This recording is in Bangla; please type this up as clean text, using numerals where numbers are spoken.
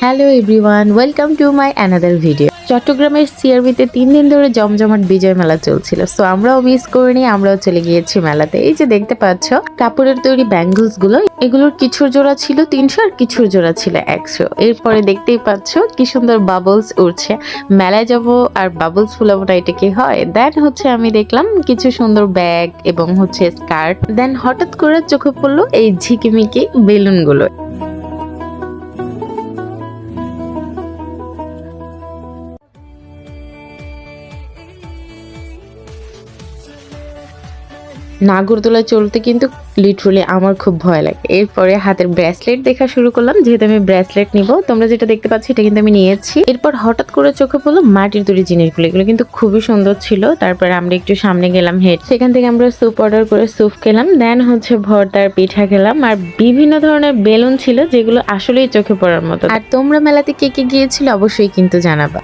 Hello everyone, welcome to my another video. চট্টগ্রামের সিআরবিতে 3 দিন ধরে জমজমাট বিজয় মেলা চলছিল। সো আমরাও মিস করিনি, আমরাও চলে গিয়েছি মেলাতে। এই যে দেখতে পাচ্ছ কাপড়ের তৈরি ব্যাঙ্গলস গুলো, এগুলোর কিছুর জোড়া ছিল 300 আর কিছুর জোড়া ছিল 100। এরপরে দেখতেই পাচ্ছ কি সুন্দর বাবলস উঠছে। মেলায় যাব আর বাবলস ফুলাবো না, এটা কি হয়? দেন হচ্ছে আমি দেখলাম কিছু সুন্দর ব্যাগ এবং হচ্ছে স্কার্ট। দেন হঠাৎ করে চোখে পড়লো এই ঝিকিমিকি বেলুন গুলো। নাগরদোলায় চলতে কিন্তু লিটারালি আমার খুব ভয় লাগে। এরপরে হাতের ব্রেসলেট দেখা শুরু করলাম, যেহেতু আমি ব্রেসলেট নিব। তোমরা যেটা দেখতে পাচ্ছ এটা কিন্তু আমি নিয়েছি। এরপর হঠাৎ করে চোখে পড়লো মাটির তৈরি জিনিসগুলো, এগুলো কিন্তু খুবই সুন্দর ছিল। তারপরে আমরা একটু সামনে গেলাম সেখান থেকে আমরা স্যুপ অর্ডার করে স্যুপ খেলাম। দেন হচ্ছে ভর্তার পিঠা খেলাম, আর বিভিন্ন ধরনের বেলুন ছিল যেগুলো আসলেই চোখে পড়ার মতো। আর তোমরা মেলাতে কে কে গিয়েছিল অবশ্যই কিন্তু জানাবা।